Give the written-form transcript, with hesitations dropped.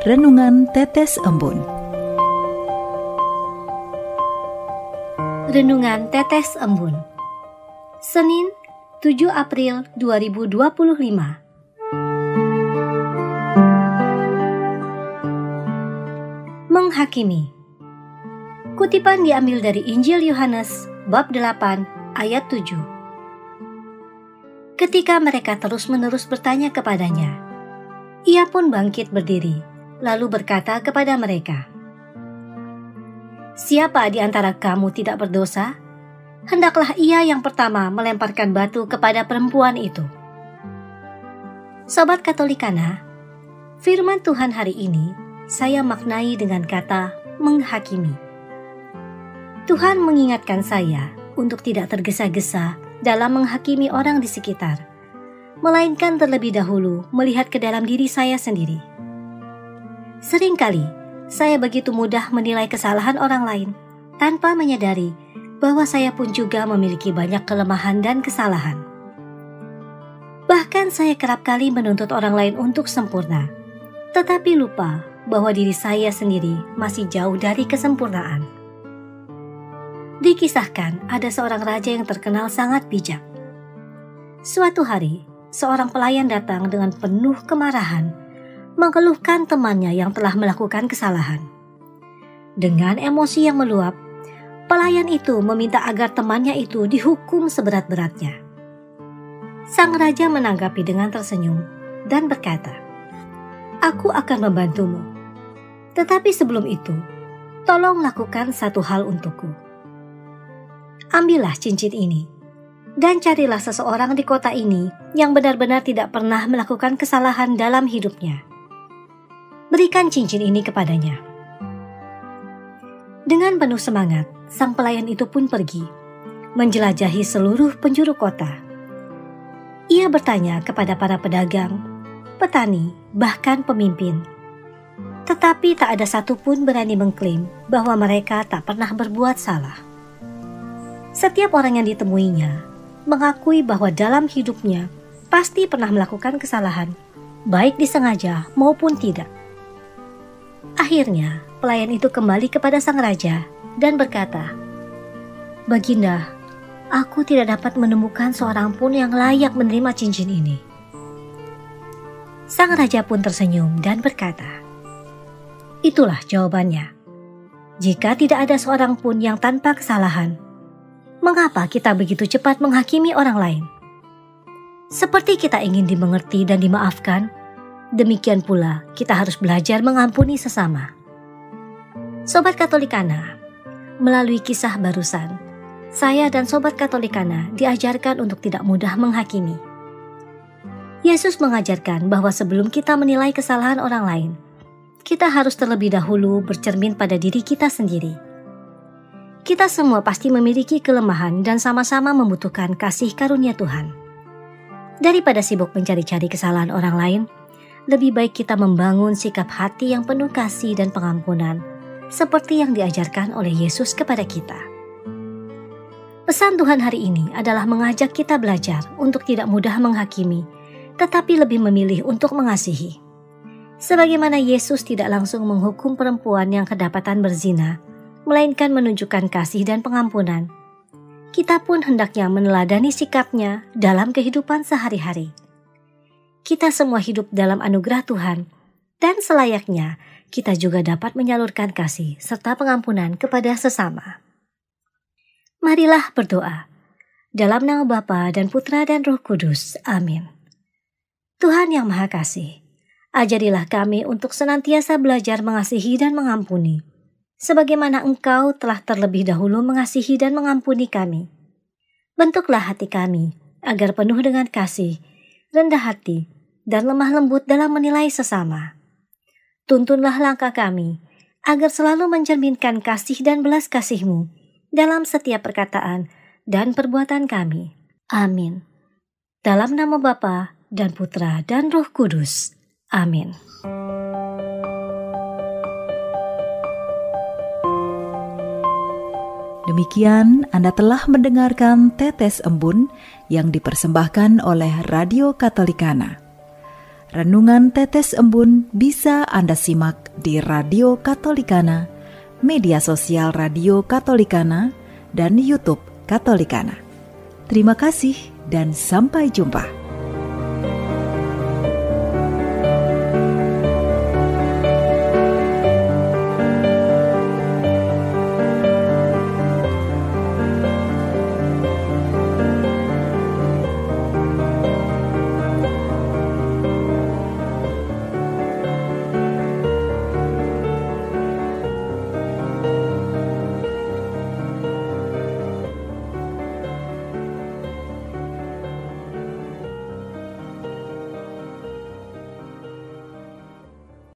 Renungan Tetes Embun. Renungan Tetes Embun, Senin 7 April 2025. Menghakimi. Kutipan diambil dari Injil Yohanes bab 8 ayat 7. Ketika mereka terus-menerus bertanya kepadanya, ia pun bangkit berdiri, lalu berkata kepada mereka, "Siapa di antara kamu tidak berdosa? Hendaklah ia yang pertama melemparkan batu kepada perempuan itu." Sobat Katolikana, firman Tuhan hari ini saya maknai dengan kata menghakimi. Tuhan mengingatkan saya untuk tidak tergesa-gesa dalam menghakimi orang di sekitar, melainkan terlebih dahulu melihat ke dalam diri saya sendiri. Seringkali saya begitu mudah menilai kesalahan orang lain tanpa menyadari bahwa saya pun juga memiliki banyak kelemahan dan kesalahan. Bahkan saya kerap kali menuntut orang lain untuk sempurna, tetapi lupa bahwa diri saya sendiri masih jauh dari kesempurnaan. Dikisahkan ada seorang raja yang terkenal sangat bijak. Suatu hari, seorang pelayan datang dengan penuh kemarahan, mengeluhkan temannya yang telah melakukan kesalahan. Dengan emosi yang meluap, pelayan itu meminta agar temannya itu dihukum seberat-beratnya. Sang raja menanggapi dengan tersenyum dan berkata, "Aku akan membantumu. Tetapi sebelum itu, tolong lakukan satu hal untukku. Ambillah cincin ini, dan carilah seseorang di kota ini yang benar-benar tidak pernah melakukan kesalahan dalam hidupnya. Berikan cincin ini kepadanya." Dengan penuh semangat, sang pelayan itu pun pergi, menjelajahi seluruh penjuru kota. Ia bertanya kepada para pedagang, petani, bahkan pemimpin. Tetapi tak ada satupun berani mengklaim bahwa mereka tak pernah berbuat salah. Setiap orang yang ditemuinya mengakui bahwa dalam hidupnya pasti pernah melakukan kesalahan, baik disengaja maupun tidak. Akhirnya, pelayan itu kembali kepada sang raja dan berkata, "Baginda, aku tidak dapat menemukan seorang pun yang layak menerima cincin ini." Sang raja pun tersenyum dan berkata, "Itulah jawabannya. Jika tidak ada seorang pun yang tanpa kesalahan, mengapa kita begitu cepat menghakimi orang lain? Seperti kita ingin dimengerti dan dimaafkan, demikian pula kita harus belajar mengampuni sesama." Sobat Katolikana, melalui kisah barusan, saya dan Sobat Katolikana diajarkan untuk tidak mudah menghakimi. Yesus mengajarkan bahwa sebelum kita menilai kesalahan orang lain, kita harus terlebih dahulu bercermin pada diri kita sendiri. Kita semua pasti memiliki kelemahan dan sama-sama membutuhkan kasih karunia Tuhan. Daripada sibuk mencari-cari kesalahan orang lain, lebih baik kita membangun sikap hati yang penuh kasih dan pengampunan, seperti yang diajarkan oleh Yesus kepada kita. Pesan Tuhan hari ini adalah mengajak kita belajar untuk tidak mudah menghakimi, tetapi lebih memilih untuk mengasihi. Sebagaimana Yesus tidak langsung menghukum perempuan yang kedapatan berzina, melainkan menunjukkan kasih dan pengampunan, kita pun hendaknya meneladani sikapnya dalam kehidupan sehari-hari. Kita semua hidup dalam anugerah Tuhan, dan selayaknya kita juga dapat menyalurkan kasih serta pengampunan kepada sesama. Marilah berdoa. Dalam nama Bapa dan Putra dan Roh Kudus. Amin. Tuhan yang Maha Kasih, ajarilah kami untuk senantiasa belajar mengasihi dan mengampuni, sebagaimana Engkau telah terlebih dahulu mengasihi dan mengampuni kami. Bentuklah hati kami agar penuh dengan kasih, rendah hati, dan lemah lembut dalam menilai sesama. Tuntunlah langkah kami agar selalu mencerminkan kasih dan belas kasih-Mu dalam setiap perkataan dan perbuatan kami. Amin. Dalam nama Bapa dan Putra dan Roh Kudus. Amin. Demikian Anda telah mendengarkan Tetes Embun yang dipersembahkan oleh Radio Katolikana. Renungan Tetes Embun bisa Anda simak di Radio Katolikana, media sosial Radio Katolikana, dan YouTube Katolikana. Terima kasih dan sampai jumpa.